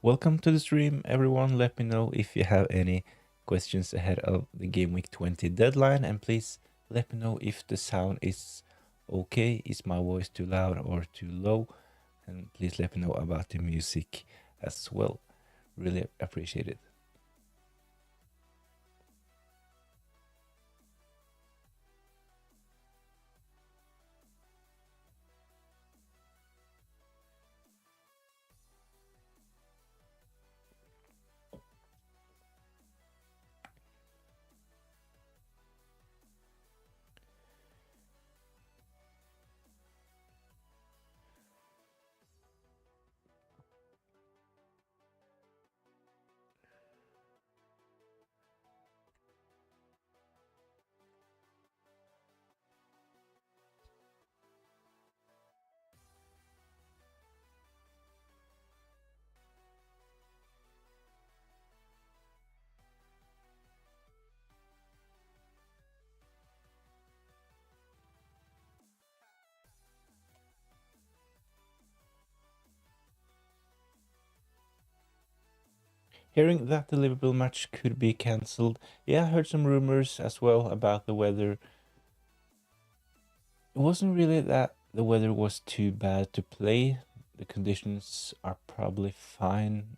Welcome to the stream, everyone. Let me know if you have any questions ahead of the Game Week 20 deadline, and please let me know if the sound is okay. Is my voice too loud or too low? And please let me know about the music as well. Really appreciate it. Hearing that the Liverpool match could be cancelled, yeah, I heard some rumors as well about the weather. It wasn't really that the weather was too bad to play. The conditions are probably fine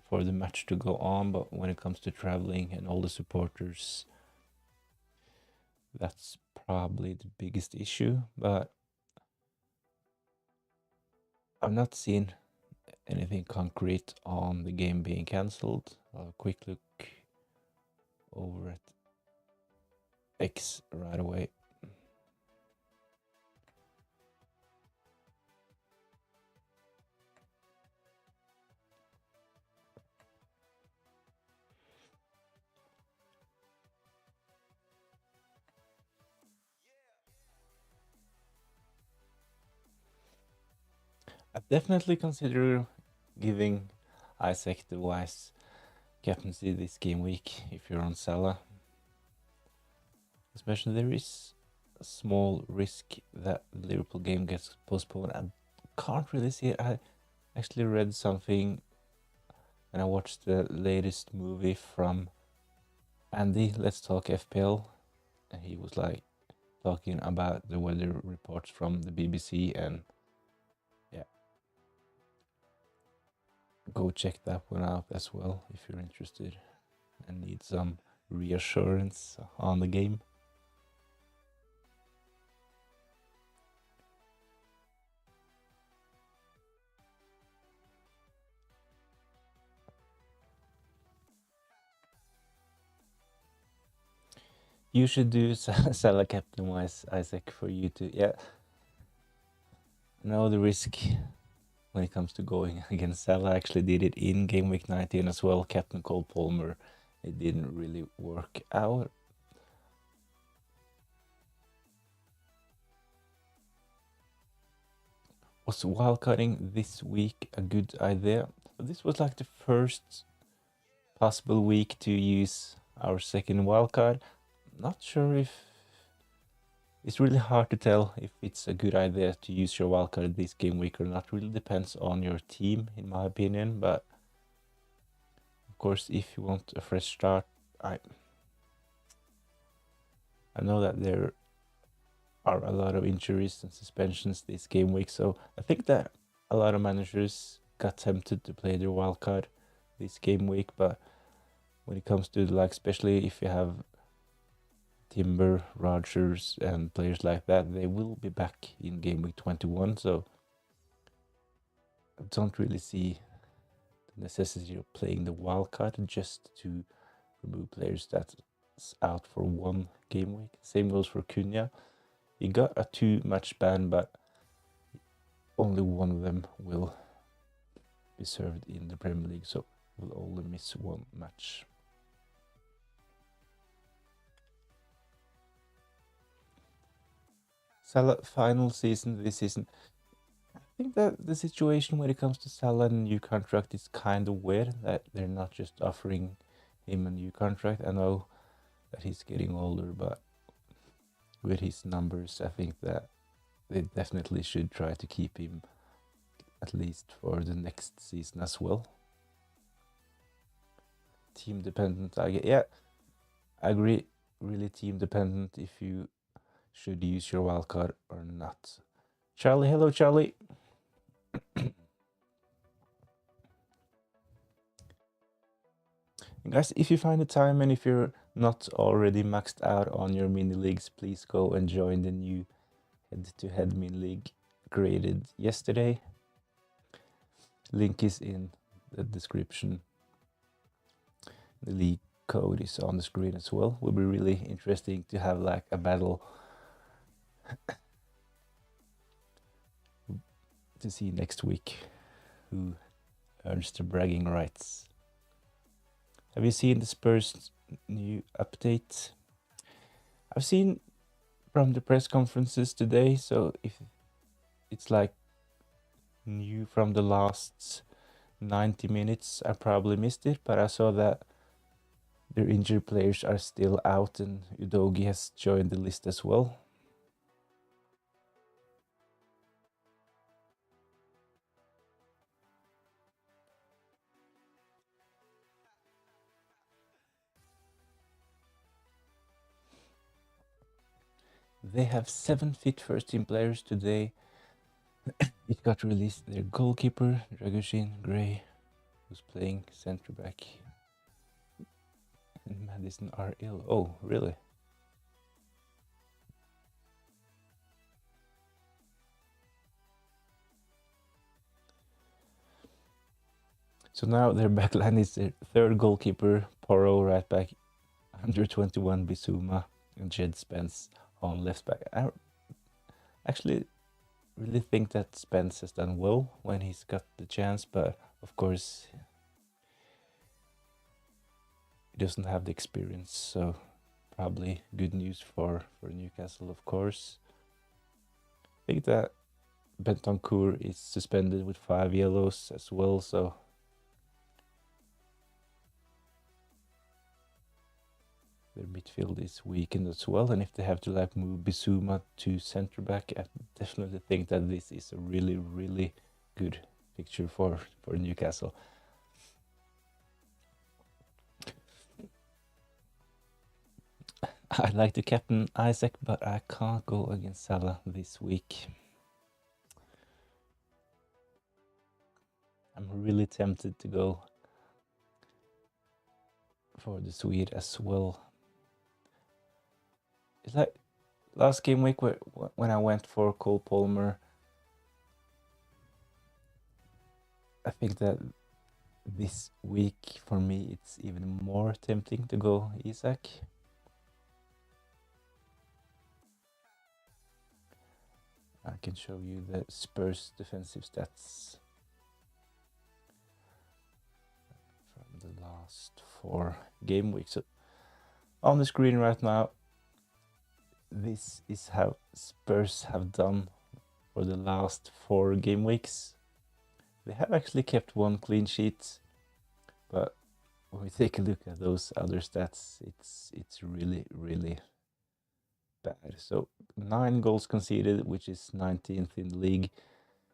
for the match to go on, but when it comes to traveling and all the supporters, that's probably the biggest issue. But I've not seen anything concrete on the game being cancelled. I'll have a quick look over at X right away. I definitely consider giving Isaac the wise captaincy this game week if you're on Salah. Especially there is a small risk that the Liverpool game gets postponed. I can't really see it. I actually read something and I watched the latest movie from Andy, Let's Talk FPL, and he was like talking about the weather reports from the BBC, and yeah, go check that one out as well if you're interested and need some reassurance on the game. You should do Salah captain wise, Isaac, for you to know the risk when it comes to going against Salah. I actually did it in game week 19 as well, captain Cole Palmer. It didn't really work out. Was wildcarding this week a good idea? This was like the first possible week to use our second wildcard. Not sure if it's really hard to tell if it's a good idea to use your wildcard this game week or not. Really depends on your team, in my opinion. But of course, if you want a fresh start, I know that there are a lot of injuries and suspensions this game week, so I think that a lot of managers got tempted to play their wildcard this game week. But when it comes to like, especially if you have Timber, Rogers, and players like that, they will be back in game week 21. So I don't really see the necessity of playing the wildcard just to remove players that's out for one game week. Same goes for Cunha. He got a 2-match ban, but only one of them will be served in the Premier League, so will only miss one match. Salah final season this season. I think that the situation when it comes to Salah and new contract is kind of weird, that they're not just offering him a new contract. I know that he's getting older, but with his numbers, I think that they definitely should try to keep him at least for the next season as well. team dependent. Yeah, I agree. Really team dependent if you should use your wildcard or not. Charlie, hello Charlie. Guys, if you find the time and if you're not already maxed out on your mini leagues, please go and join the new head-to-head mini league created yesterday. Link is in the description. The league code is on the screen as well. Will be really interesting to have like a battle to see next week who earns the bragging rights. Have you seen the Spurs new update? I've seen from the press conferences today, so if it's like new from the last 90 minutes, I probably missed it, but I saw that their injured players are still out and Udogi has joined the list as well. They have 7 fit first team players today. It got released their goalkeeper, Dragoshin Gray, who's playing centre back, and Madison are ill. Oh, really? So now their backline is their third goalkeeper, Porro, right back, 121 Bissouma, and Jed Spence on left back. I actually really think that Spence has done well when he's got the chance, but of course he doesn't have the experience, so probably good news for Newcastle, of course. I think that Bentancur is suspended with 5 yellows as well, so their midfield is weakened as well. And if they have to like move Bissouma to centre back, I definitely think that this is a really, really good picture for Newcastle. I'd like to captain Isaac, but I can't go against Salah this week. I'm really tempted to go for the Swede as well. It's like last game week when I went for Cole Palmer, I think that this week for me it's even more tempting to go Isak. I can show you the Spurs defensive stats from the last 4 game weeks. So on the screen right now, this is how Spurs have done for the last 4 game weeks. They have actually kept 1 clean sheet, but when we take a look at those other stats, it's really, really bad. So 9 goals conceded, which is 19th in the league,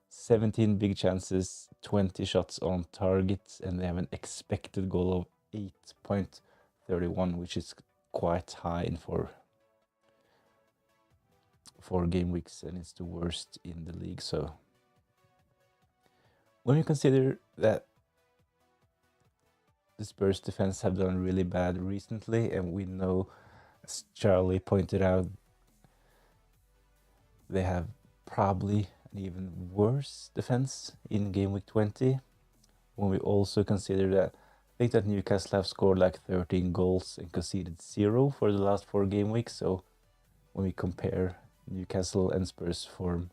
17 big chances, 20 shots on target, and they have an expected goal of 8.31, which is quite high in 4 game weeks, and it's the worst in the league. So when you consider that the Spurs defense have done really bad recently, and we know, as Charlie pointed out, they have probably an even worse defense in game week 20. When we also consider that I think that Newcastle have scored like 13 goals and conceded 0 for the last 4 game weeks. So when we compare Newcastle and Spurs form,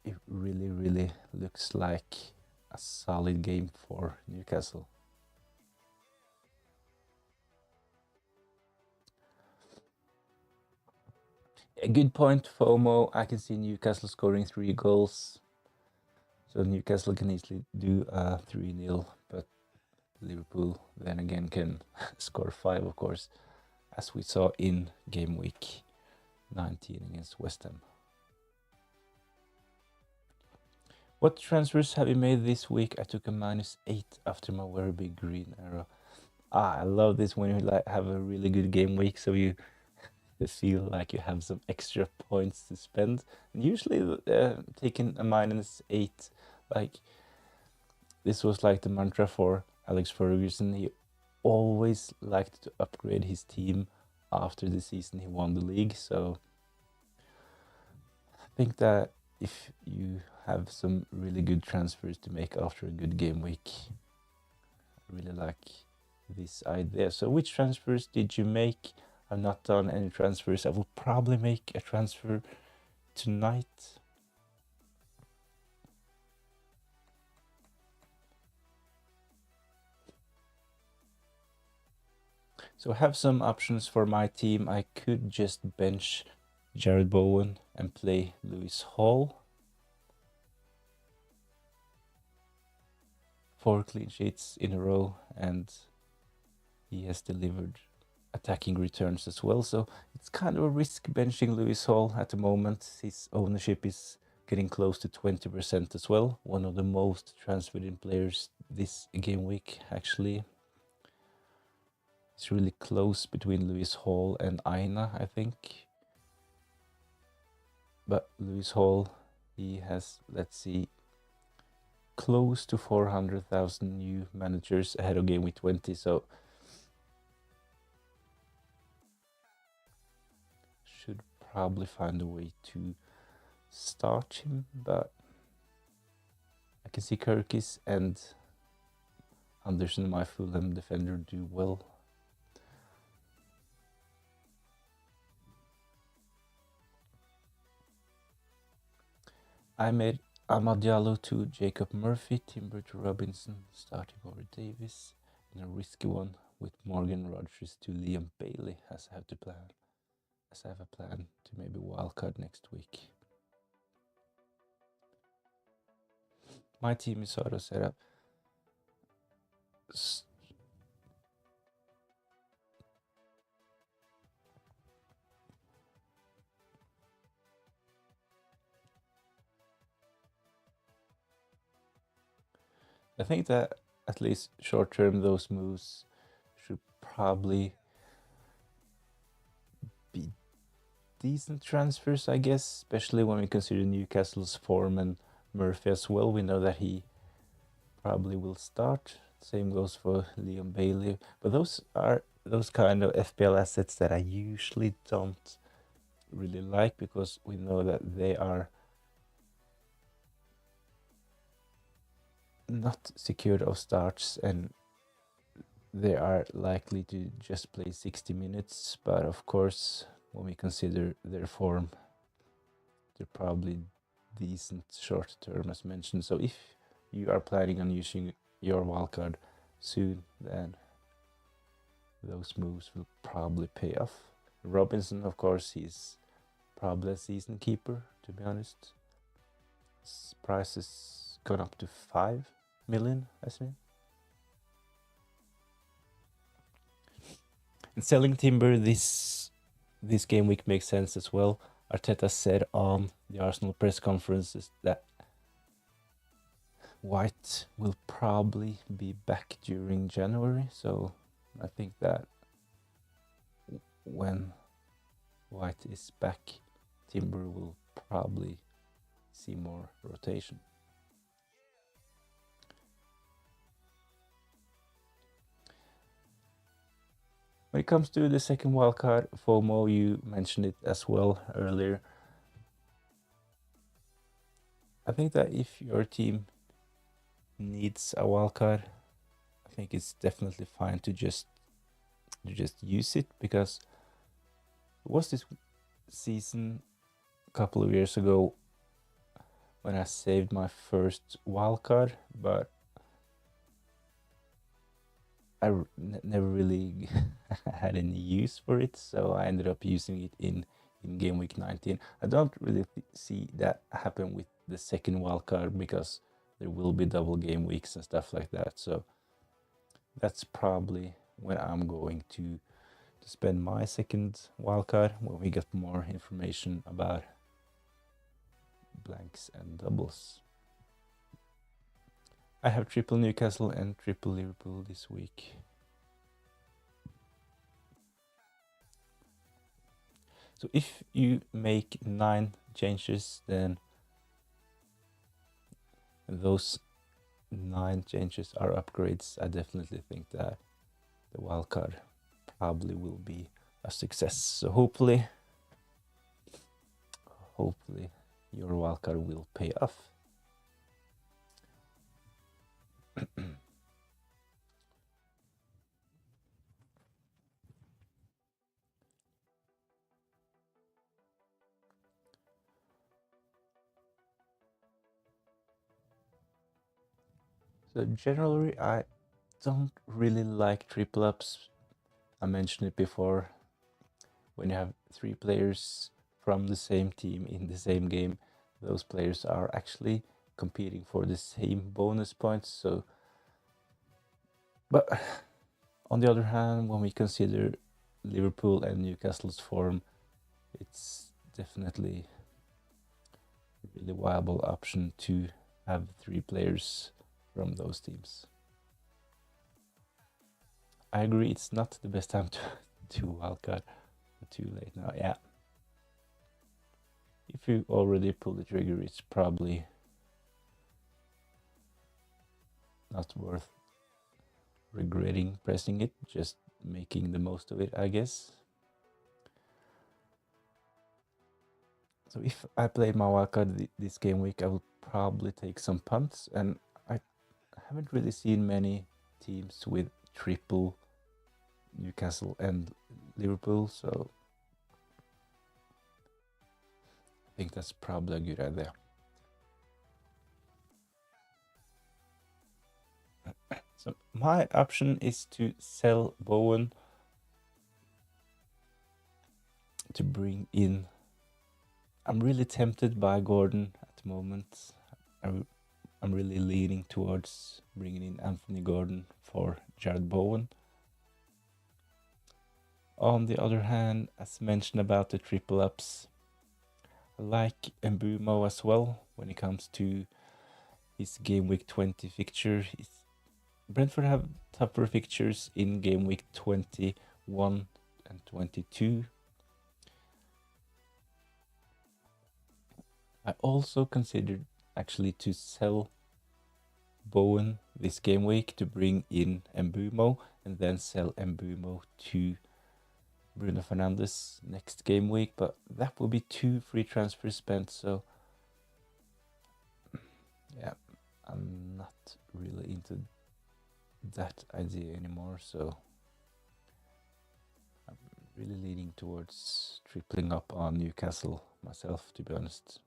it really, really looks like a solid game for Newcastle. A good point, FOMO. I can see Newcastle scoring 3 goals. So Newcastle can easily do a 3-0, but Liverpool then again can score 5, of course, as we saw in game week 19 against West Ham. What transfers have you made this week? I took a -8 after my very big green arrow. I love this when you like have a really good game week, so you feel like you have some extra points to spend. And usually, taking a -8, like this was like the mantra for Alex Ferguson. He always liked to upgrade his team after the season he won the league. So I think that if you have some really good transfers to make after a good game week, I really like this idea. So which transfers did you make? I've not done any transfers. I will probably make a transfer tonight. So I have some options for my team. I could just bench Jared Bowen and play Lewis Hall. 4 clean sheets in a row, and he has delivered attacking returns as well. So it's kind of a risk benching Lewis Hall at the moment. His ownership is getting close to 20% as well. One of the most transferred in players this game week, actually. It's really close between Lewis Hall and Aina, I think. But Lewis Hall, he has, let's see, close to 400,000 new managers ahead of game week 20. So should probably find a way to start him, but I can see Kirkis and Anderson, my Fulham defender, do well. I made Amad Diallo to Jacob Murphy, Timber to Robinson, starting over Davis, and a risky one with Morgan Rogers to Liam Bailey, as I have a plan to maybe wildcard next week. My team is sort of set up. I think that at least short term, those moves should probably be decent transfers, I guess, especially when we consider Newcastle's form and Murphy as well. We know that he probably will start. Same goes for Liam Bailey. But those are those kind of FPL assets that I usually don't really like, because we know that they are not secured of starts and they are likely to just play 60 minutes. But of course, when we consider their form, they're probably decent short term, as mentioned. So if you are planning on using your wildcard soon, then those moves will probably pay off. Robinson, of course, he's probably a season keeper, to be honest. His price has gone up to 5 million, I think. And selling Timber this game week makes sense as well. Arteta said on the Arsenal press conferences that White will probably be back during January, so I think that when White is back, Timber will probably see more rotation. When it comes to the second wildcard, FOMO, you mentioned it as well earlier. I think that if your team needs a wildcard, I think it's definitely fine to just use it, because it was this season a couple of years ago when I saved my first wildcard, but I never really had any use for it, so I ended up using it in game week 19. I don't really see that happen with the second wildcard, because there will be double game weeks and stuff like that. So that's probably when I'm going to spend my second wildcard, when we get more information about blanks and doubles. I have triple Newcastle and triple Liverpool this week. So if you make 9 changes, then those 9 changes are upgrades. I definitely think that the wildcard probably will be a success. So hopefully your wildcard will pay off. So generally, I don't really like triple ups. I mentioned it before. When you have 3 players from the same team in the same game, those players are actually competing for the same bonus points. So, but on the other hand, when we consider Liverpool and Newcastle's form, it's definitely a really viable option to have 3 players from those teams. I agree, it's not the best time to wildcard. Too late now, yeah. If you already pulled the trigger, it's probably not worth regretting pressing it, just making the most of it, I guess. So if I played my wildcard this game week, I will probably take some punts, and I haven't really seen many teams with triple Newcastle and Liverpool, so I think that's probably a good idea. So my option is to sell Bowen to bring in. I'm really tempted by Gordon at the moment. I'm really leaning towards bringing in Anthony Gordon for Jared Bowen. On the other hand, as mentioned about the triple ups, I like Mbeumo as well when it comes to his game week 20 fixture. Brentford have tougher fixtures in game week 21 and 22. I also considered actually to sell Bowen this game week to bring in Mbeumo and then sell Mbeumo to Bruno Fernandes next game week, but that will be 2 free transfers spent, so yeah, I'm not really into that idea anymore, so I'm really leaning towards tripling up on Newcastle myself, to be honest.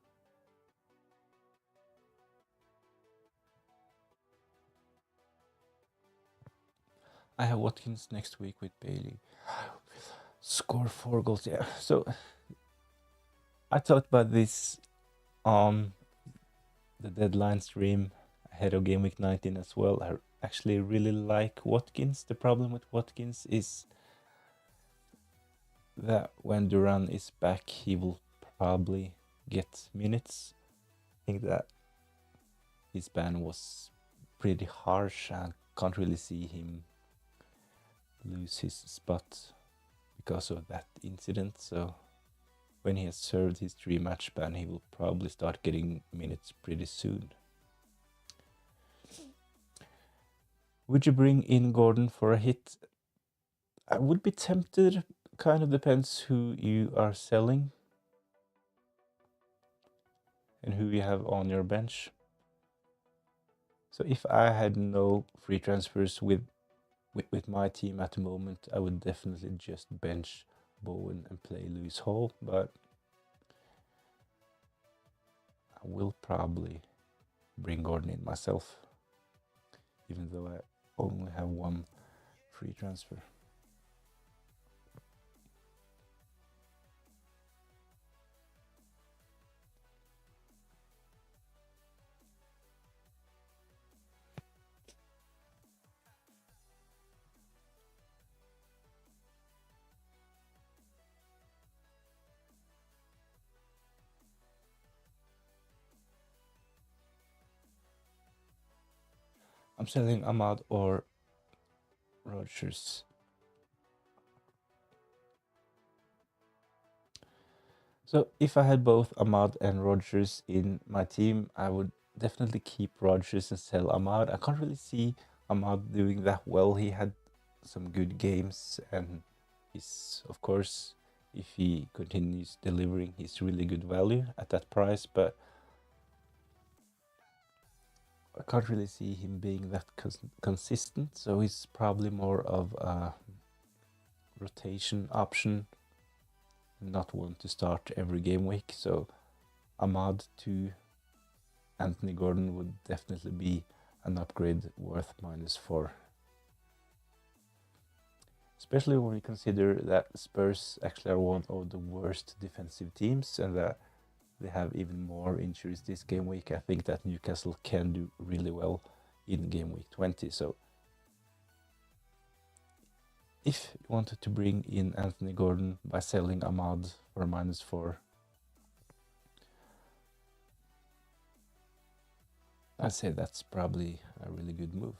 I have Watkins next week with Bailey. Score 4 goals, yeah. So I talked about this on the deadline stream ahead of game week 19 as well. I actually really like Watkins. The problem with Watkins is that when Duran is back, he will probably get minutes. I think that his ban was pretty harsh and can't really see him lose his spot because of that incident. So when he has served his 3-match ban, he will probably start getting minutes pretty soon. Would you bring in Gordon for a hit? I would be tempted. Kind of depends who you are selling and who you have on your bench. So if I had no free transfers with my team at the moment, I would definitely just bench Bowen and play Lewis Hall, but I will probably bring Gordon in myself, even though I only have 1 free transfer. I'm selling Ahmad or Rodgers. So if I had both Ahmad and Rodgers in my team, I would definitely keep Rodgers and sell Ahmad. I can't really see Ahmad doing that well. He had some good games, and he's, of course, if he continues delivering, he's really good value at that price, but I can't really see him being that consistent, so he's probably more of a rotation option, not one to start every game week. So Ahmad to Anthony Gordon would definitely be an upgrade worth -4. Especially when we consider that Spurs actually are one of the worst defensive teams and that they have even more injuries this game week. I think that Newcastle can do really well in game week 20. So if you wanted to bring in Anthony Gordon by selling Ahmad for -4, I'd say that's probably a really good move.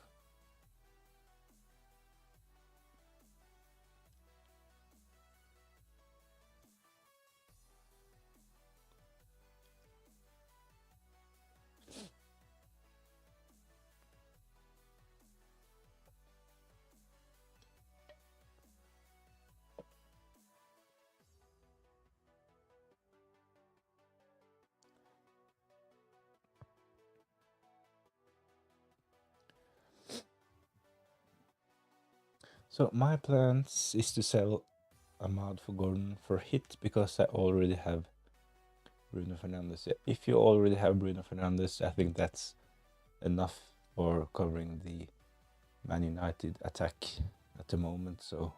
So my plans is to sell Ahmad for Gordon for hit because I already have Bruno Fernandes. If you already have Bruno Fernandes, I think that's enough for covering the Man United attack at the moment. So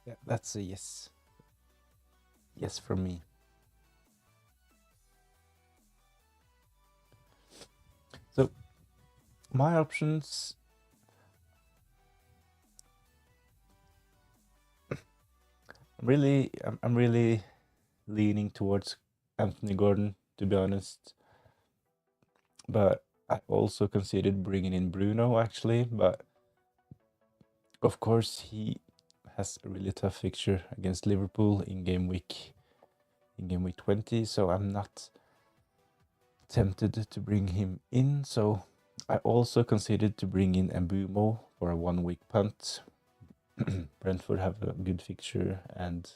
yeah, that's a yes. Yes from me. So my options, I'm really leaning towards Anthony Gordon, to be honest. But I also considered bringing in Bruno actually, but of course he has a really tough fixture against Liverpool in game week 20, so I'm not tempted to bring him in. So I also considered to bring in Mbeumo for a 1-week punt. Brentford have a good fixture and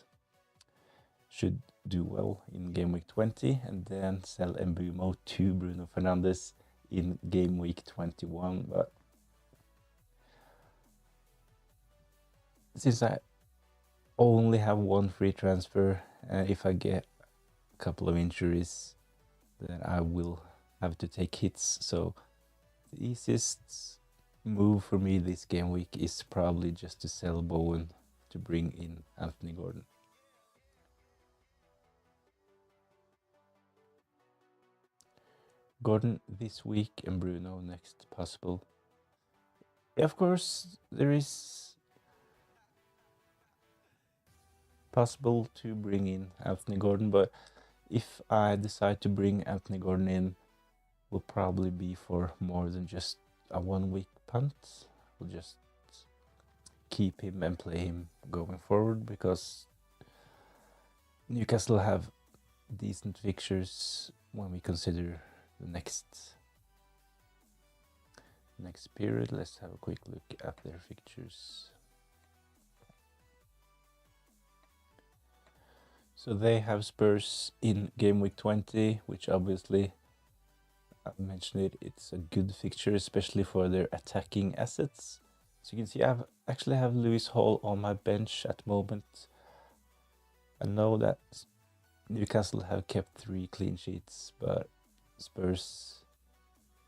should do well in game week 20, and then sell Mbeumo to Bruno Fernandes in game week 21. But since I only have one free transfer, if I get a couple of injuries, then I will have to take hits. So the easiest move for me this game week is probably just to sell Bowen to bring in Anthony Gordon. Gordon this week and Bruno next possible. Of course, there is possible to bring in Anthony Gordon, but if I decide to bring Anthony Gordon in, will probably be for more than just a 1-week punt. We'll just keep him and play him going forward because Newcastle have decent fixtures when we consider the next period. Let's have a quick look at their fixtures. So they have Spurs in game week 20, which obviously, I mentioned it, it's a good fixture, especially for their attacking assets. So you can see I actually have Lewis Hall on my bench at the moment. I know that Newcastle have kept 3 clean sheets, but Spurs,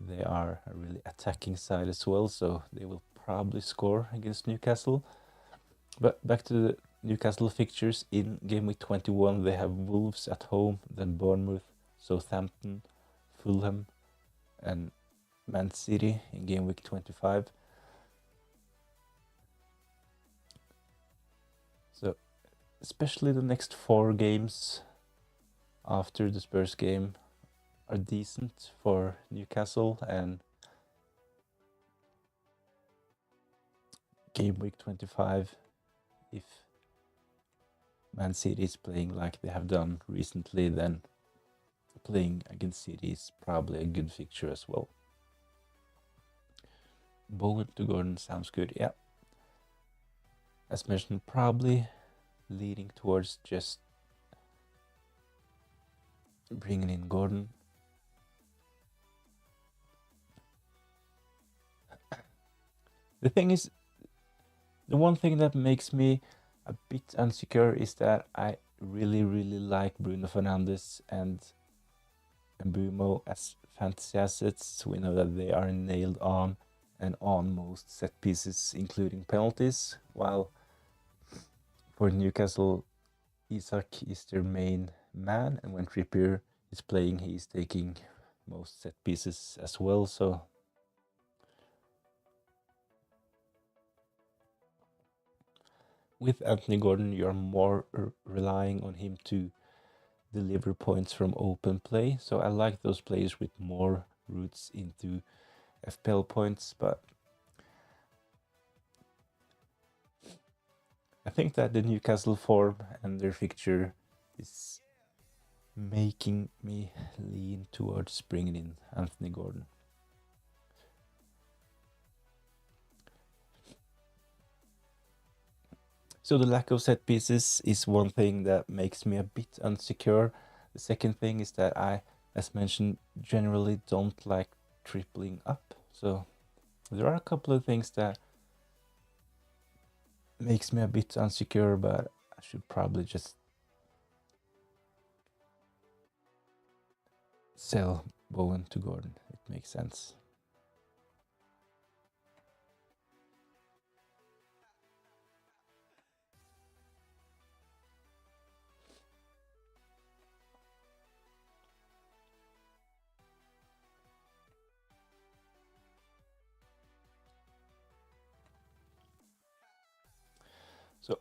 they are a really attacking side as well, so they will probably score against Newcastle. But back to the Newcastle fixtures in game week 21, they have Wolves at home, then Bournemouth, Southampton, Fulham, and Man City in game week 25. So especially the next 4 games after the Spurs game are decent for Newcastle, and game week 25, if Man City is playing like they have done recently, then playing against City is probably a good fixture as well. Bowen to Gordon sounds good, yeah. As mentioned, probably leading towards just bringing in Gordon. The thing is, the one thing that makes me a bit insecure is that I really like Bruno Fernandes and Mbeumo as fantasy assets. We know that they are nailed on and on most set pieces, including penalties, while for Newcastle, Isak is their main man, and when Trippier is playing, he is taking most set pieces as well. So with Anthony Gordon, you're more relying on him to deliver points from open play. So I like those players with more routes into FPL points, but I think that the Newcastle form and their fixture is making me lean towards bringing in Anthony Gordon. So the lack of set pieces is one thing that makes me a bit insecure. The second thing is that I, as mentioned, generally don't like tripling up. So there are a couple of things that makes me a bit insecure, but I should probably just sell Bowen to Gordon. It makes sense. So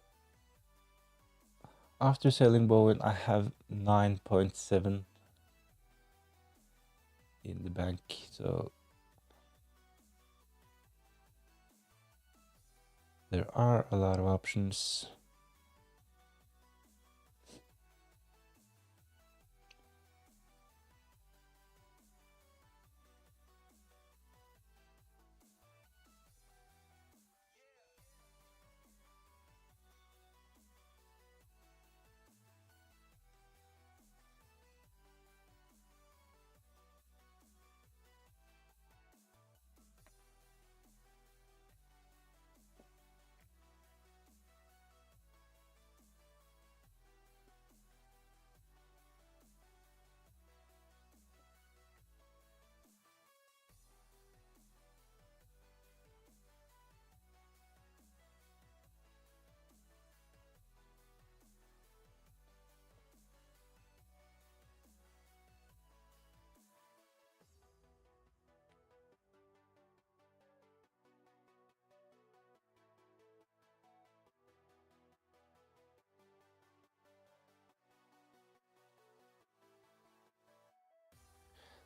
after selling Bowen, I have 9.7 in the bank. So there are a lot of options.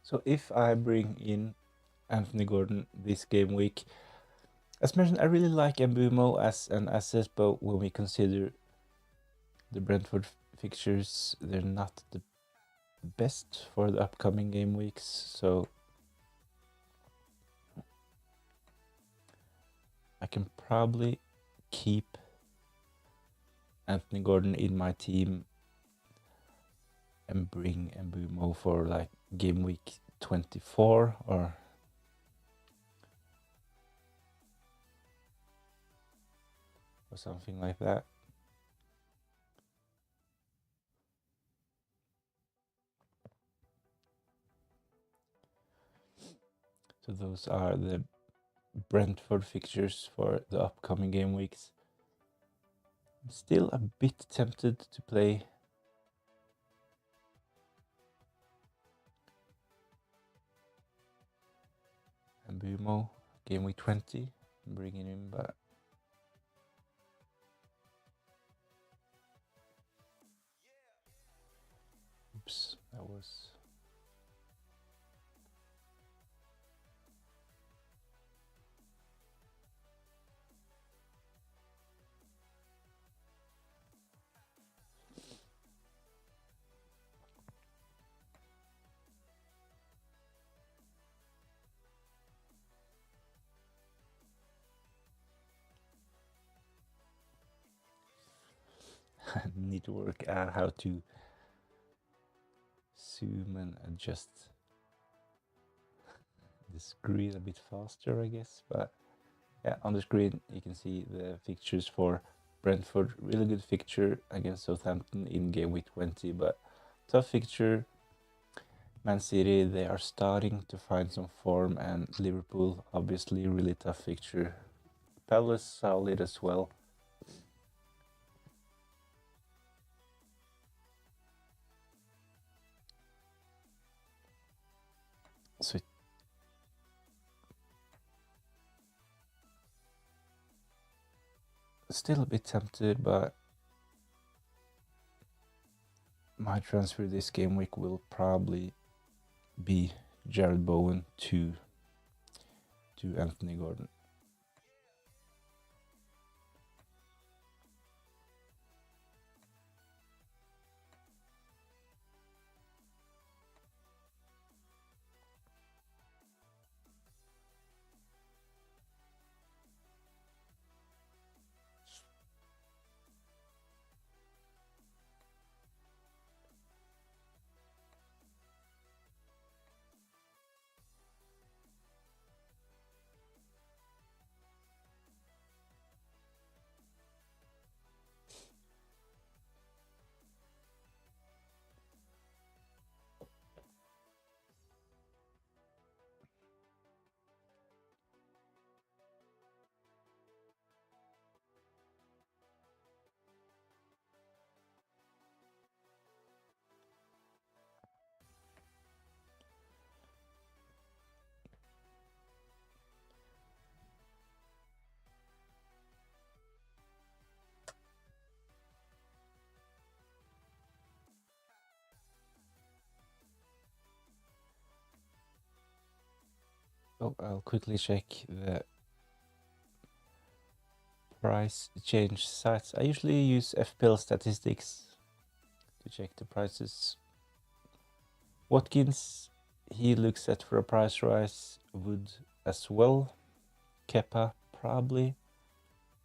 So if I bring in Anthony Gordon this game week, as mentioned, I really like Mbeumo as an asset, but when we consider the Brentford fixtures, they're not the best for the upcoming game weeks. So I can probably keep Anthony Gordon in my team and bring Mbeumo for like game week 24 or something like that. So those are the Brentford fixtures for the upcoming game weeks. I'm still a bit tempted to play Mbeumo game week 20. I'm bringing him, but was. I need to work out how to zoom and adjust the screen a bit faster, I guess. But yeah, on the screen you can see the fixtures for Brentford. Really good fixture against Southampton in game week 20, but tough fixture. Man City, they are starting to find some form, and Liverpool, obviously, really tough fixture. Palace, solid as well. So still a bit tempted, but my transfer this game week will probably be Jared Bowen to Anthony Gordon. Oh, I'll quickly check the price change sites. I usually use FPL statistics to check the prices. Watkins, he looks at for a price rise. Wood as well. Kepa probably.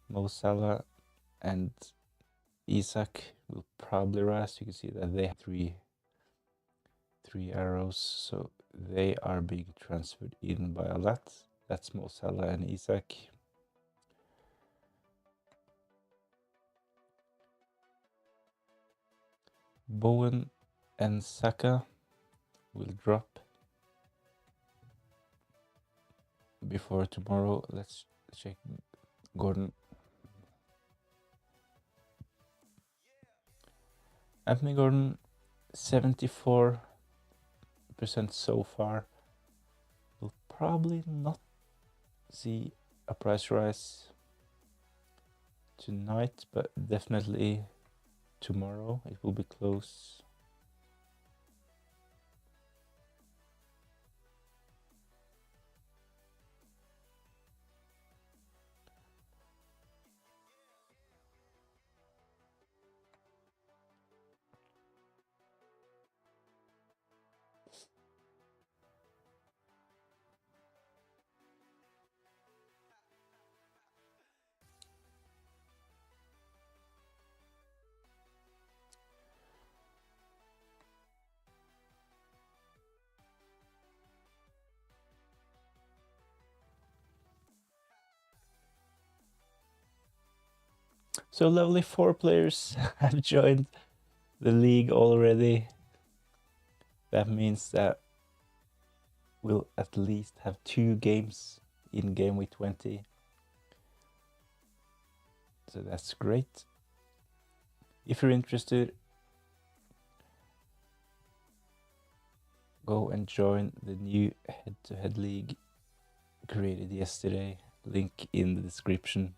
Mo Salah and Isak will probably rise. You can see that they have three arrows, so they are being transferred in by a lot. That's Mo Salah and Isak. Bowen and Saka will drop before tomorrow. Let's check Gordon. Anthony Gordon, 74% so far. Will probably not see a price rise tonight, but definitely tomorrow it will be close. So lovely 4 players have joined the league already. That means that we'll at least have 2 games in game week 20. So that's great. If you're interested, go and join the new head-to-head league created yesterday. Link in the description.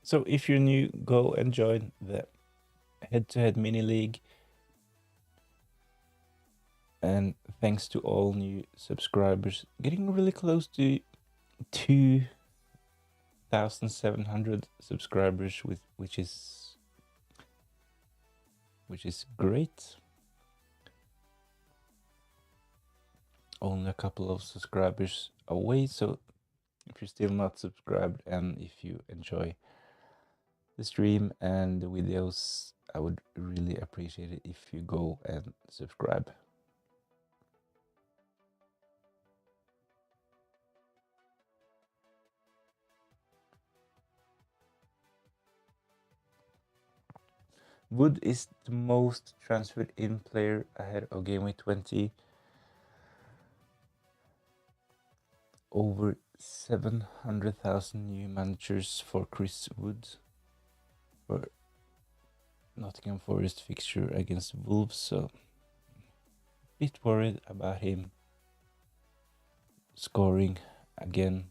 So if you're new, go and join the H2H Mini League. And thanks to all new subscribers, getting really close to 2,700 subscribers, which is great. Only a couple of subscribers away, so if you're still not subscribed and if you enjoy the stream and the videos, I would really appreciate it if you go and subscribe. Wood is the most transferred in player ahead of gameweek 20. Over 700,000 new managers for Chris Wood for Nottingham Forest fixture against Wolves, so a bit worried about him scoring again.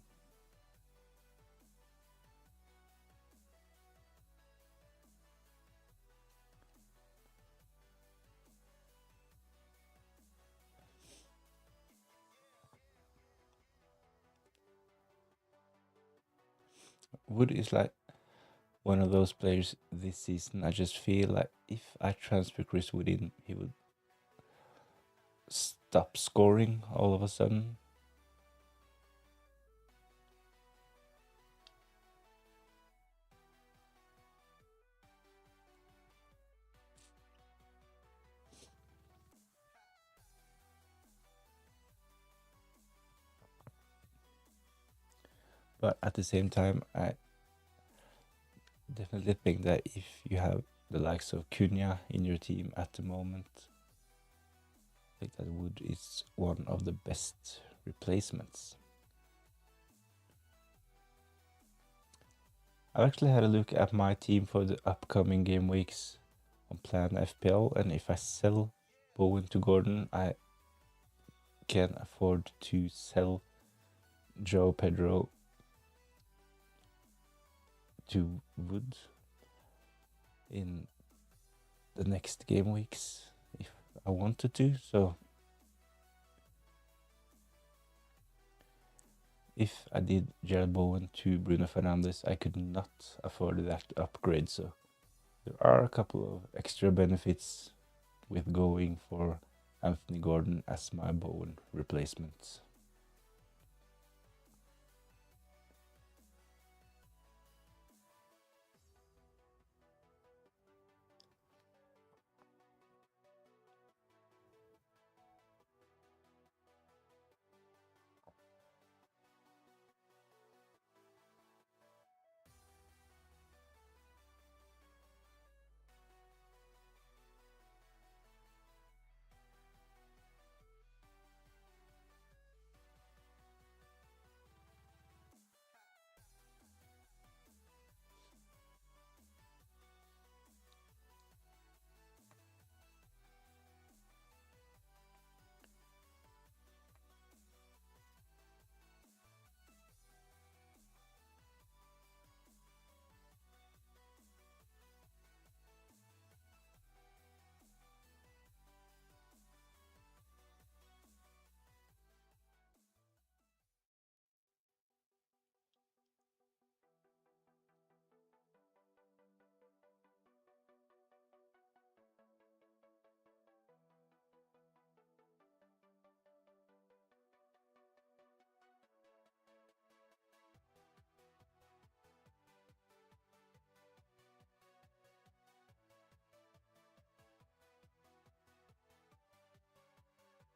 Wood is like one of those players this season. I just feel like if I transfer Chris Wood in, he would stop scoring all of a sudden. But at the same time, I definitely think that if you have the likes of Cunha in your team at the moment, I think that Wood is one of the best replacements. I've actually had a look at my team for the upcoming game weeks on Plan FPL, and if I sell Bowen to Gordon, I can afford to sell Joe Pedro to Wood in the next game weeks if I wanted to. So if I did Gerald Bowen to Bruno Fernandes, I could not afford that upgrade. So there are a couple of extra benefits with going for Anthony Gordon as my Bowen replacement.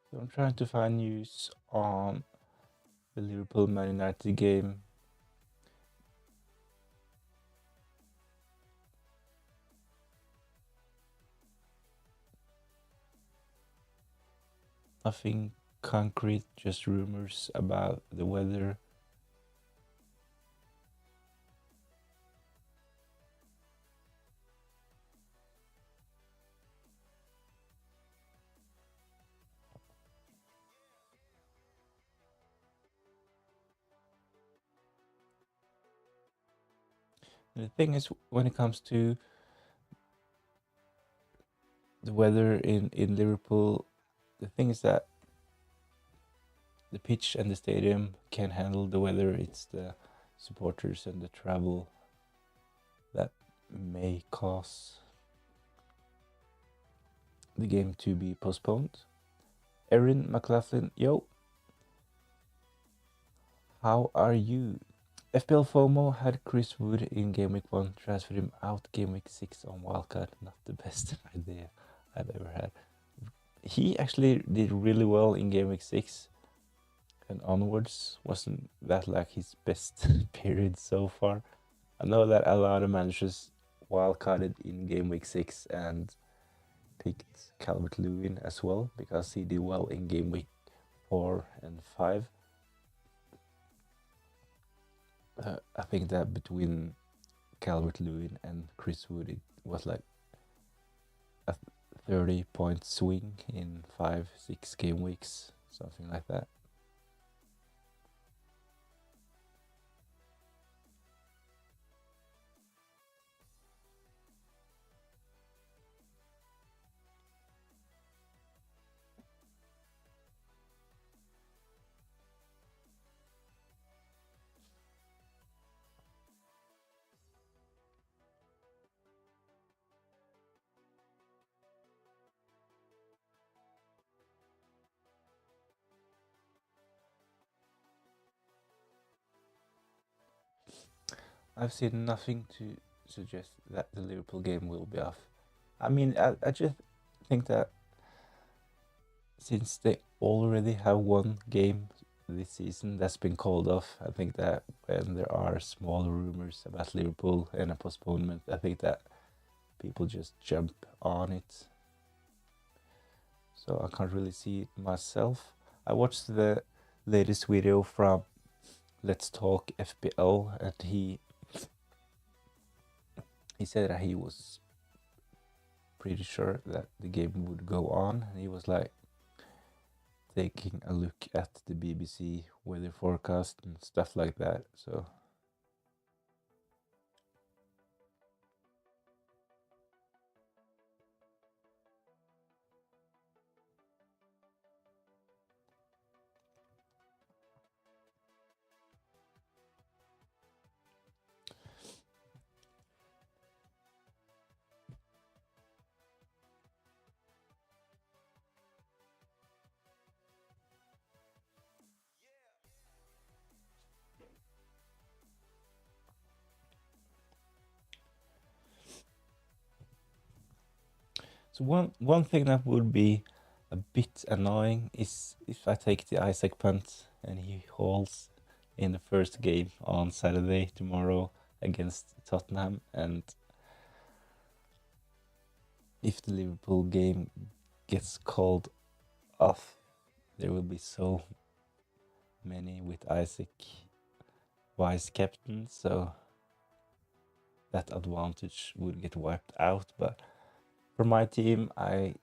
So I'm trying to find news on the Liverpool Man United game. Nothing concrete, just rumors about the weather. And the thing is, when it comes to the weather in Liverpool, the thing is that the pitch and the stadium can handle the weather. It's the supporters and the travel that may cause the game to be postponed. Erin McLaughlin, yo, how are you? FPL FOMO had Chris Wood in game week 1, transferred him out game week 6 on wildcard. Not the best idea I've ever had. He actually did really well in game week 6 and onwards. Wasn't that like his best period so far? I know that a lot of managers wildcarded in game week 6 and picked Calvert-Lewin as well because he did well in game week 4 and 5. I think that between Calvert-Lewin and Chris Wood, it was like a 30-point swing in 5-6 game weeks, something like that. I've seen nothing to suggest that the Liverpool game will be off. I mean, I just think that since they already have one game this season that's been called off, I think that when there are small rumors about Liverpool and a postponement, I think that people just jump on it. So I can't really see it myself. I watched the latest video from Let's Talk FPL, and he said that he was pretty sure that the game would go on. And he was like taking a look at the BBC weather forecast and stuff like that. So So one thing that would be a bit annoying is if I take the Isaac punt and he hauls in the first game on Saturday tomorrow against Tottenham, and if the Liverpool game gets called off, there will be so many with Isaac vice captain, so that advantage would get wiped out. But for my team, I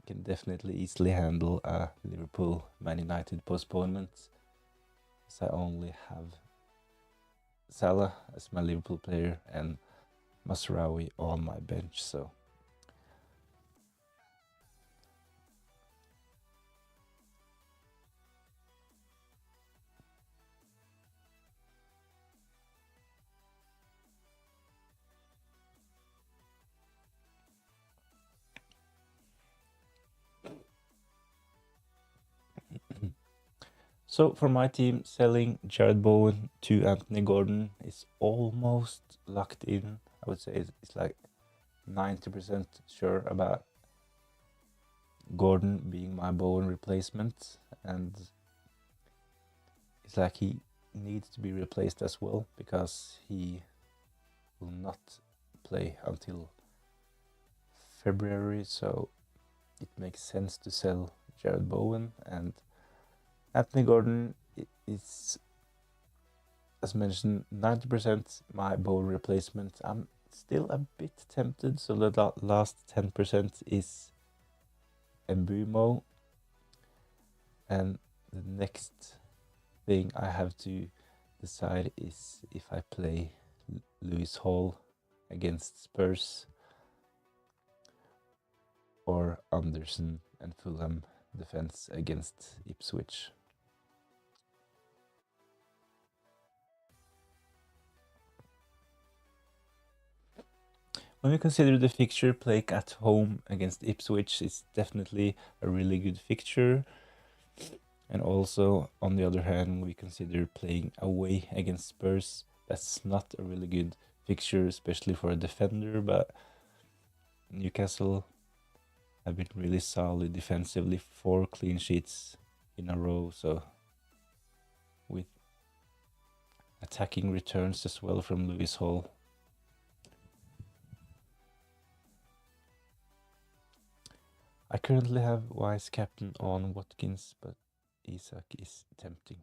can definitely easily handle a Liverpool Man United postponement, as I only have Salah as my Liverpool player and Masraoui on my bench. So so for my team, selling Jared Bowen to Anthony Gordon is almost locked in. I would say it's like 90% sure about Gordon being my Bowen replacement, and it's like he needs to be replaced as well, because he will not play until February, so it makes sense to sell Jared Bowen. And Anthony Gordon is, as mentioned, 90% my Bowen replacement. I'm still a bit tempted, so the last 10% is Mbeumo. And the next thing I have to decide is if I play Lewis Hall against Spurs or Anderson and Fulham defense against Ipswich. When we consider the fixture, playing at home against Ipswich is definitely a really good fixture. And also, on the other hand, we consider playing away against Spurs. That's not a really good fixture, especially for a defender, but Newcastle have been really solid defensively, 4 clean sheets in a row, so with attacking returns as well from Lewis Hall. I currently have vice captain on Watkins, but Isak is tempting.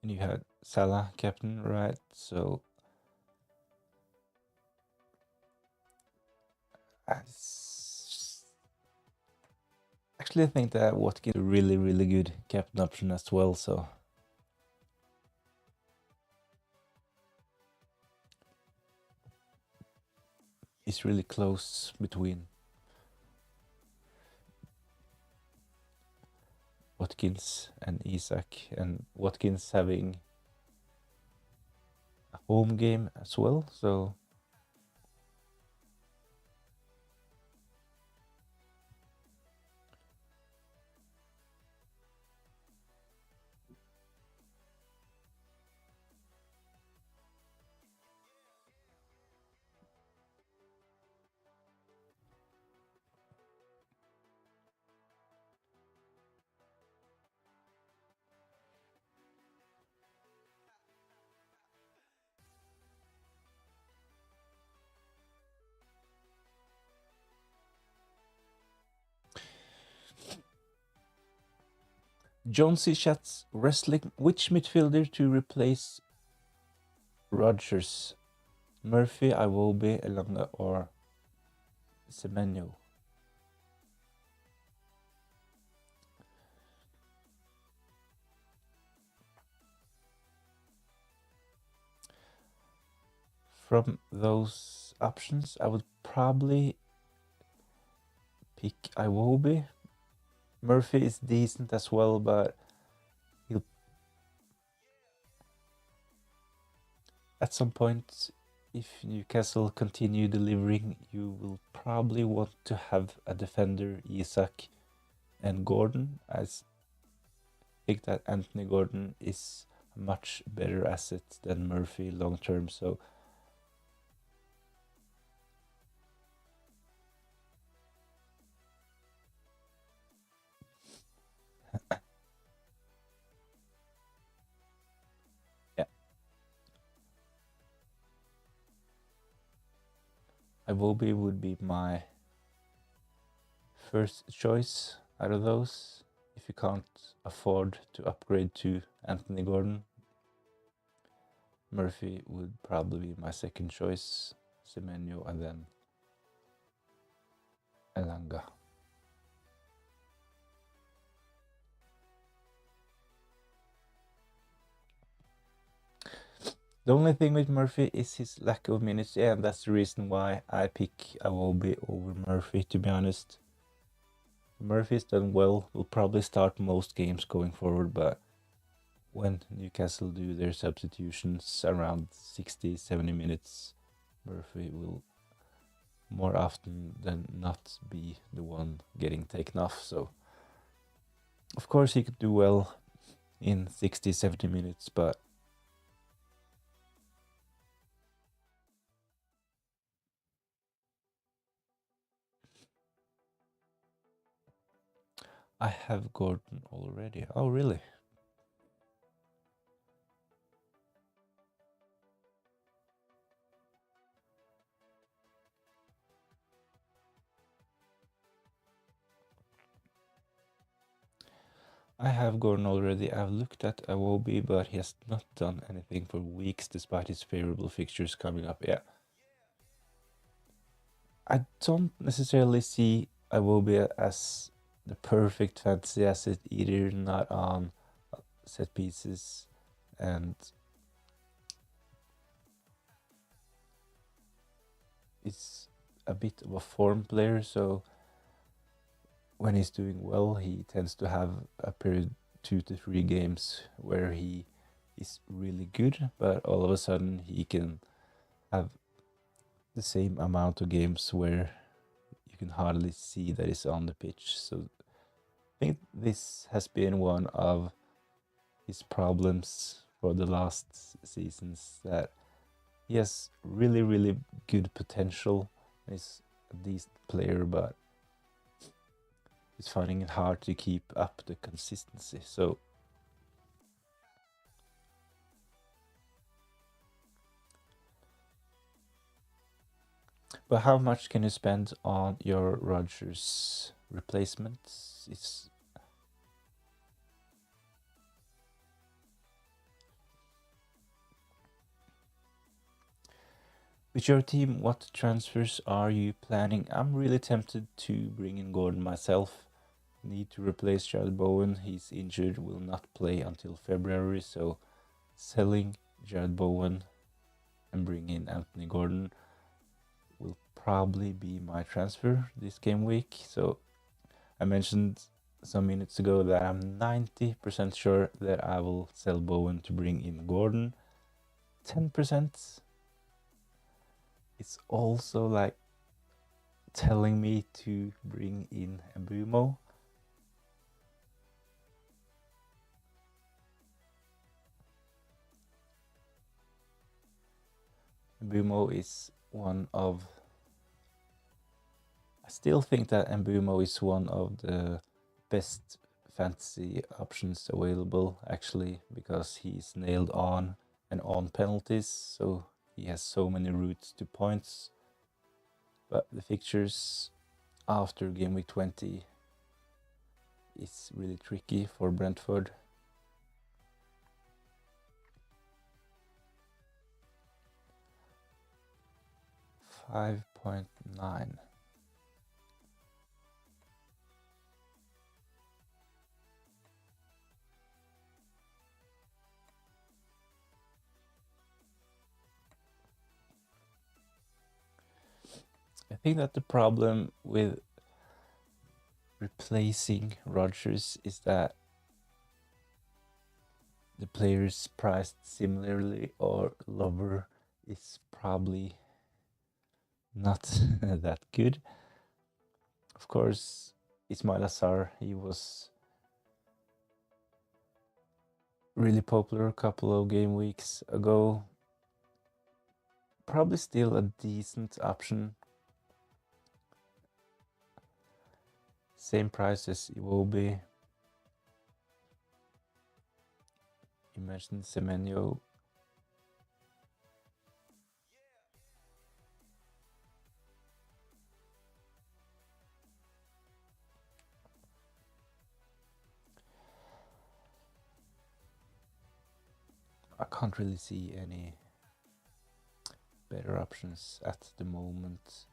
And you had Salah captain, right? So actually, I think that Watkins is a really, really good captain option as well. So it's really close between Watkins and Isak, and Watkins having a home game as well. So Jonesy chats wrestling. Which midfielder to replace Rodgers? Murphy, Iwobi, Elanga, or Semenyo? From those options, I would probably pick Iwobi. Murphy is decent as well, but he'll at some point, if Newcastle continue delivering, you will probably want to have a defender, Isak and Gordon. I think that Anthony Gordon is a much better asset than Murphy long term. So yeah, Iwobi would be my first choice out of those. If you can't afford to upgrade to Anthony Gordon, Murphy would probably be my second choice, Semenyo, and then Elanga. The only thing with Murphy is his lack of minutes, yeah, and that's the reason why I pick Iwobi over Murphy, to be honest. Murphy's done well, will probably start most games going forward, but when Newcastle do their substitutions around 60-70 minutes, Murphy will more often than not be the one getting taken off. So of course he could do well in 60-70 minutes, but I have Gordon already. Oh, really? I have Gordon already. I've looked at Awobi, but he has not done anything for weeks despite his favorable fixtures coming up. Yeah. I don't necessarily see Awobi as the perfect fantasy asset either, not on set pieces, and is a bit of a form player, so when he's doing well, he tends to have a period 2 to 3 games where he is really good, but all of a sudden he can have the same amount of games where you can hardly see that he's on the pitch. So I think this has been one of his problems for the last seasons, that he has really, really good potential. He's a decent player, but he's finding it hard to keep up the consistency. So but how much can you spend on your Rodgers replacements? It's with your team, what transfers are you planning? I'm really tempted to bring in Gordon myself. Need to replace Jared Bowen. He's injured, will not play until February, so selling Jared Bowen and bring in Anthony Gordon will probably be my transfer this game week. So I mentioned some minutes ago that I'm 90% sure that I will sell Bowen to bring in Gordon. 10% it's also like telling me to bring in Mbeumo. Mbeumo is one of... I still think that Mbeumo is one of the best fantasy options available, actually, because he's nailed on and on penalties, so he has so many routes to points. But the fixtures after game week 20 is really tricky for Brentford. 5.9. I think that the problem with replacing Rodgers is that the players priced similarly or lower is probably not that good. Of course, Ismail Assar, he was really popular a couple of game weeks ago. Probably still a decent option. Same price as Iwobi. You mentioned Semenyo. I can't really see any better options at the moment.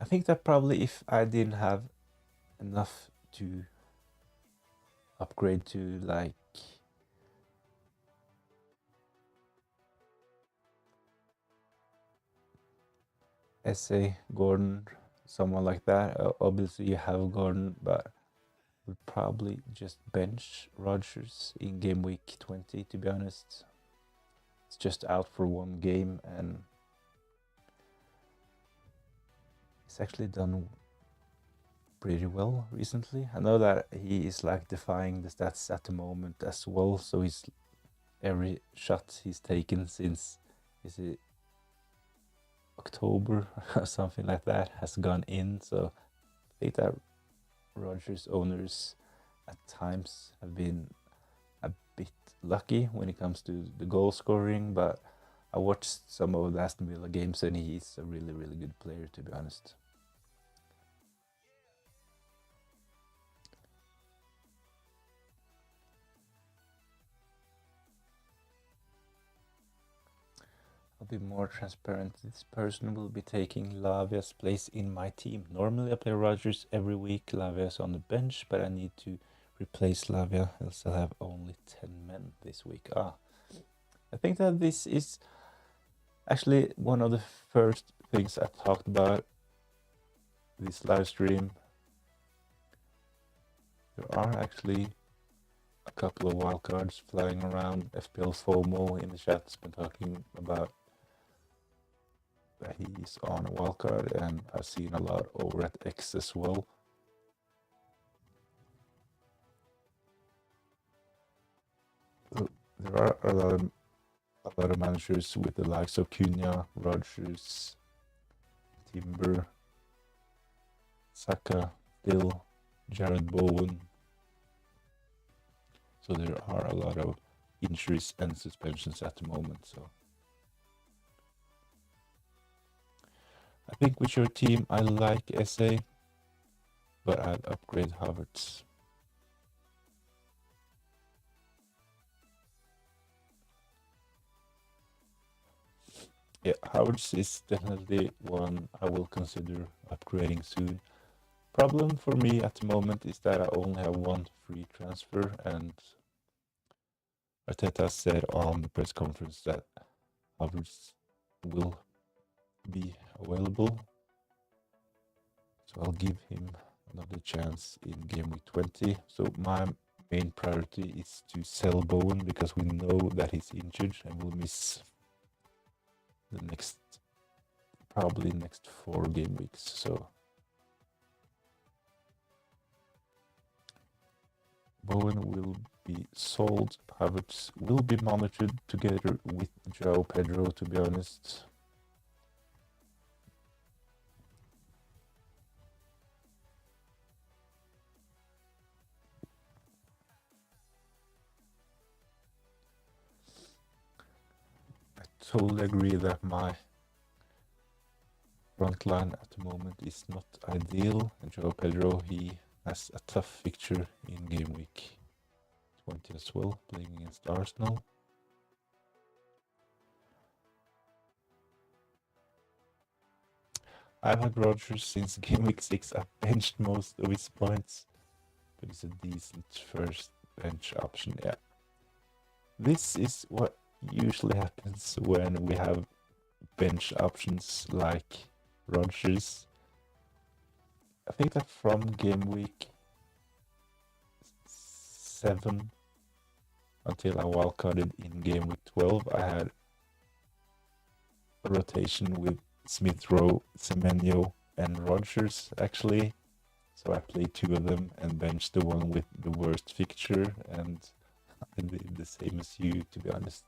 I think that probably if I didn't have enough to upgrade to like SA Gordon, someone like that, obviously you have Gordon, but would probably just bench Rodgers in game week 20, to be honest. It's just out for one game and he's actually done pretty well recently. I know that he is like defying the stats at the moment as well, so he's every shot he's taken since is it October or something like that has gone in. So I think that Rodgers owners at times have been a bit lucky when it comes to the goal scoring, but I watched some of the Aston Villa games and he's a really, really good player, to be honest. I'll be more transparent. This person will be taking Lavia's place in my team. Normally I play Rodgers every week. Lavia's on the bench, but I need to replace Lavia. I'll still have only 10 men this week. I think that this is actually one of the first things I talked about this live stream. There are actually a couple of wildcards flying around. FPL FOMO in the chat has been talking about that he's on a wildcard, and I've seen a lot over at X as well. There are a lot of managers with the likes of Cunha, Rodgers, Timber, Saka, Dill, Jared Bowen. So there are a lot of injuries and suspensions at the moment. So I think with your team, I like SA, but I'd upgrade Havertz. Yeah, Havertz is definitely one I will consider upgrading soon. Problem for me at the moment is that I only have one free transfer, and Arteta said on the press conference that Havertz will be available. So I'll give him another chance in game week 20. So my main priority is to sell Bowen because we know that he's injured and will miss the probably next 4 game weeks. So Bowen will be sold. Havertz will be monitored together with João Pedro, to be honest. I totally agree that my front line at the moment is not ideal, and João Pedro, he has a tough fixture in game week 20 as well, playing against Arsenal. I've had Rodgers since game week 6. I've benched most of his points, but he's a decent first bench option. Yeah, this is what usually happens when we have bench options like Rodgers. I think that from game week 7 until I wildcarded in game week 12, I had a rotation with Smith Rowe, Semenyo, and Rodgers actually. So I played 2 of them and benched the one with the worst fixture, and I did the same as you, to be honest.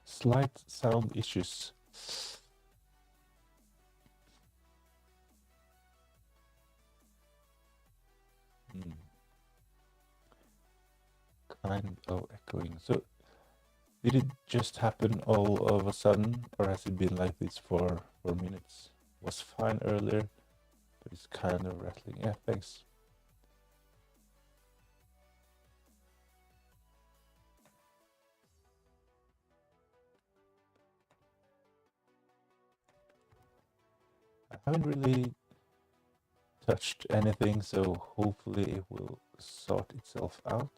Slight sound issues. Kind of echoing. So did it just happen all of a sudden, or has it been like this for minutes? It was fine earlier, but it's kind of rattling. Yeah, thanks. I haven't really touched anything, so hopefully it will sort itself out.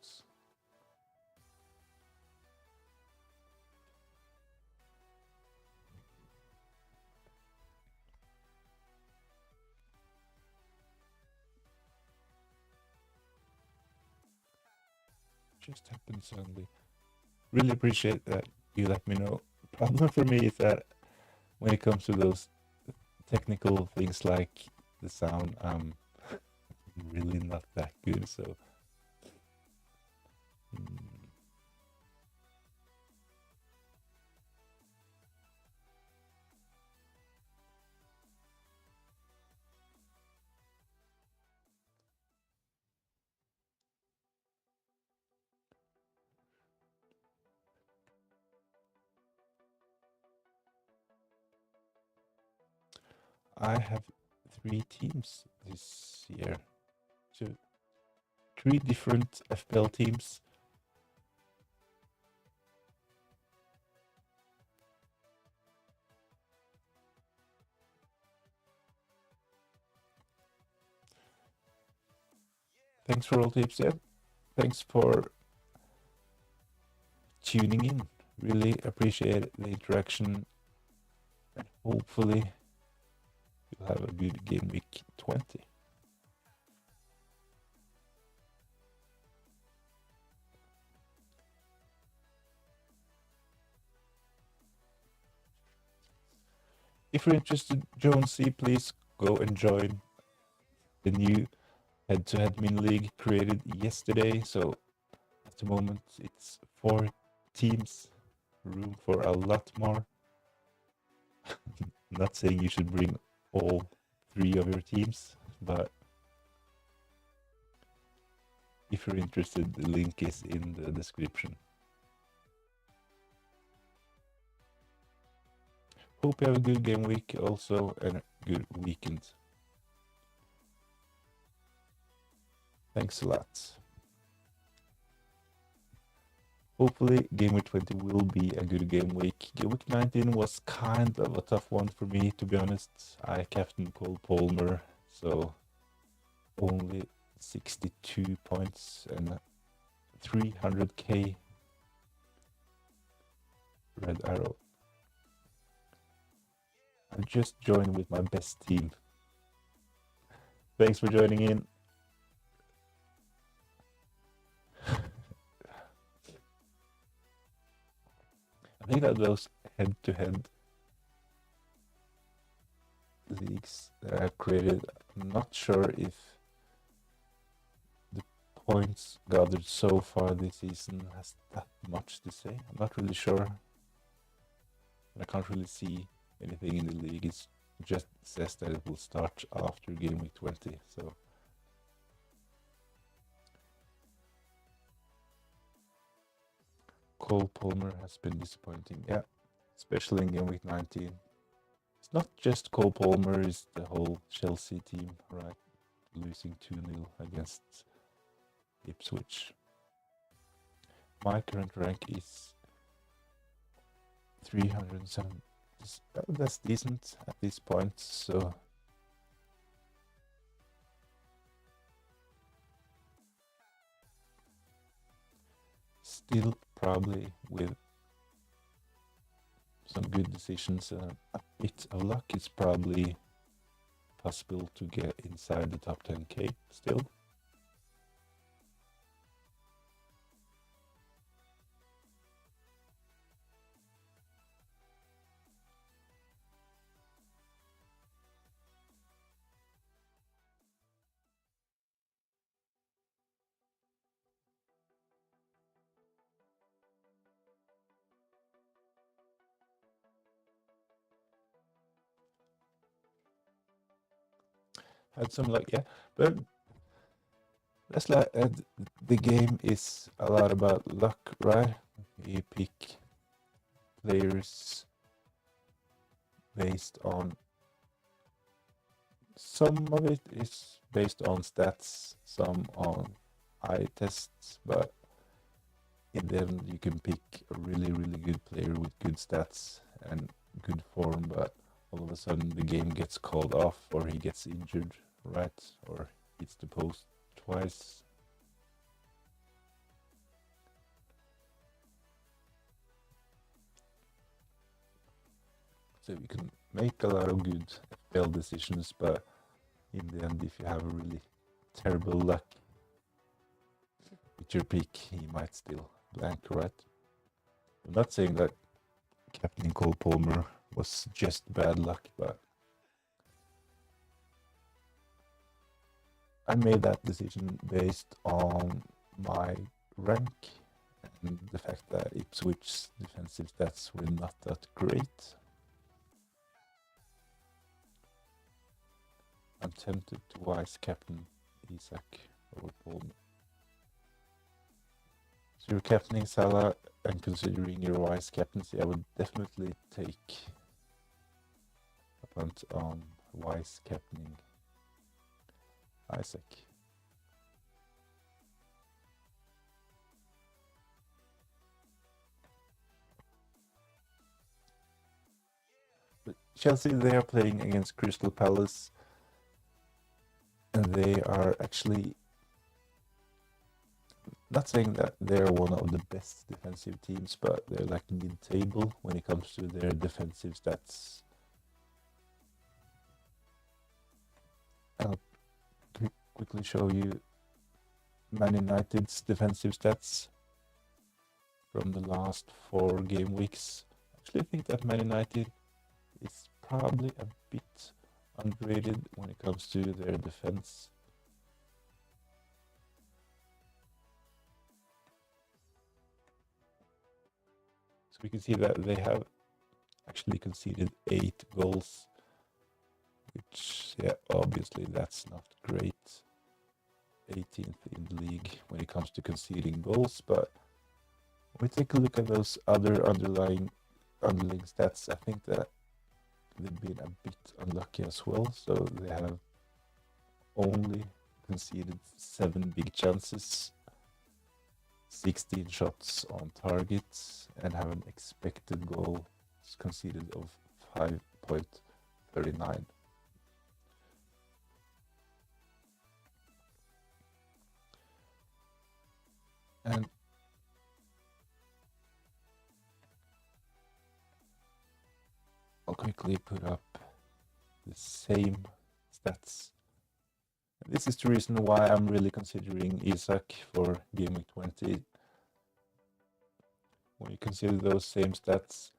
Just happened suddenly. Really appreciate that you let me know. problem for me is that when it comes to those technical things like the sound, I'm really not that good. So I have 3 teams this year. So 3 different FPL teams. Thanks for all tips, yeah. Thanks for tuning in. Really appreciate the interaction. And hopefully you'll have a good game week 20. If you're interested, Jonesy, please go and join the new H2H Mini League created yesterday. So at the moment it's 4 teams, room for a lot more. Not saying you should bring all 3 of your teams, but if you're interested, the link is in the description. Hope you have a good game week also and a good weekend. Thanks a lot. Hopefully game week 20 will be a good game week. Game week 19 was kind of a tough one for me, to be honest. I captained Cole Palmer, so only 62 points and 300k red arrow. I just joined with my best team. Thanks for joining in. I think that those head-to-head leagues that I've created, I'm not sure if the points gathered so far this season has that much to say. I'm not really sure. I can't really see anything in the league. It just says that it will start after game week 20. So Cole Palmer has been disappointing, yeah, especially in game week 19. It's not just Cole Palmer, it's the whole Chelsea team, right? Losing 2-0 against Ipswich. My current rank is 307. That's decent at this point, so still probably with some good decisions and a bit of luck, it's probably possible to get inside the top 10k still. Had some luck, yeah, but that's like the game is a lot about luck, right? You pick players based on, some of it is based on stats, some on eye tests, but in the end you can pick a really good player with good stats and good form, but all of a sudden the game gets called off or he gets injured, right? Or hits the post twice. So you can make a lot of good FPL decisions, but in the end, if you have a really terrible luck with your pick, he might still blank, right? I'm not saying that captaining Cole Palmer was just bad luck, but I made that decision based on my rank and the fact that Ipswich's defensive stats were not that great. I'm tempted to vice captain Isak over Palmer. So you're captaining Salah and considering your vice captaincy, I would definitely take a punt on vice captaining Isaac. But Chelsea, they are playing against Crystal Palace, and they are actually not saying that they're one of the best defensive teams, but they're like mid-table when it comes to their defensive stats. I'll quickly show you Man United's defensive stats from the last 4 game weeks. Actually, I think that Man United is probably a bit underrated when it comes to their defense. So we can see that they have actually conceded 8 goals, which, yeah, obviously that's not great. 18th in the league when it comes to conceding goals, but when we take a look at those other underlying stats, I think that they've been a bit unlucky as well. So they have only conceded 7 big chances, 16 shots on target, and have an expected goals conceded of 5.39. And I'll quickly put up the same stats. And this is the reason why I'm really considering Isak for gameweek 20. When you consider those same stats,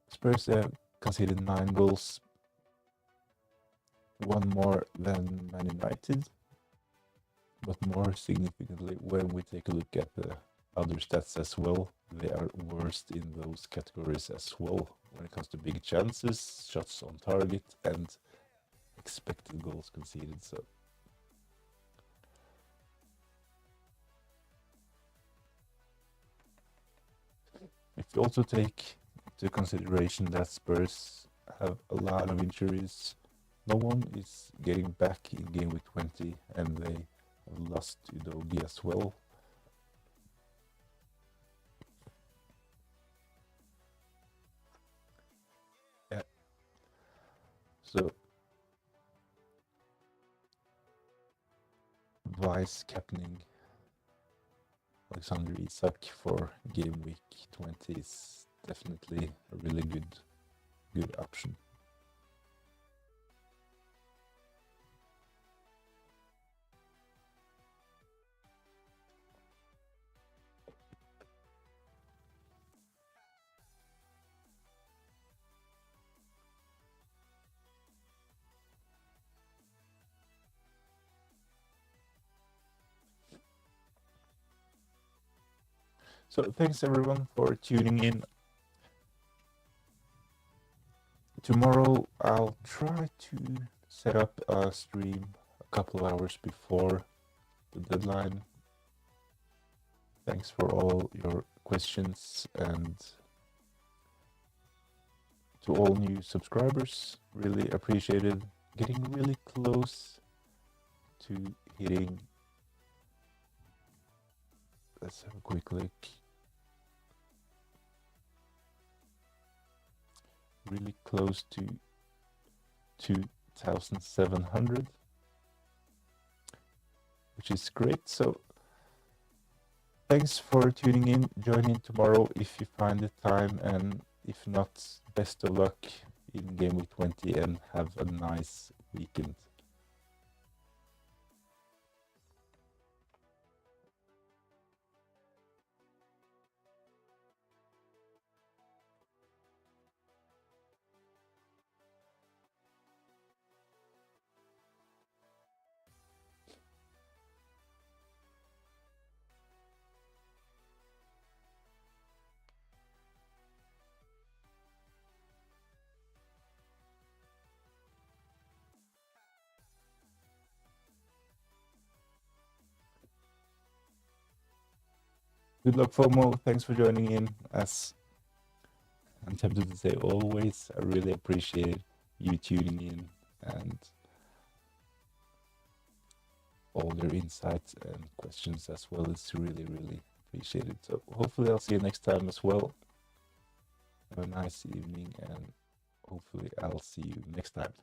Spurs have conceded 9 goals, 1 more than Man United. But more significantly, when we take a look at the other stats as well, they are worst in those categories as well when it comes to big chances, shots on target, and expected goals conceded. So if you also take into consideration that Spurs have a lot of injuries, no one is getting back in game week 20, and they have lost Udogie as well. Yeah. So vice captaining Alexander Isak for game week 20 is definitely a really good option. So thanks everyone for tuning in. Tomorrow I'll try to set up a stream a couple of hours before the deadline. Thanks for all your questions, and to all new subscribers, really appreciated. Getting really close to hitting, let's have a quick look. Really close to 2,700, which is great. So thanks for tuning in. Join in tomorrow if you find the time, and if not, best of luck in game week 20 and have a nice weekend. Good luck, FOMO. Thanks for joining in. As I'm tempted to say always, I really appreciate you tuning in and all your insights and questions as well. It's really, really appreciated. So hopefully I'll see you next time as well. Have a nice evening, and hopefully I'll see you next time.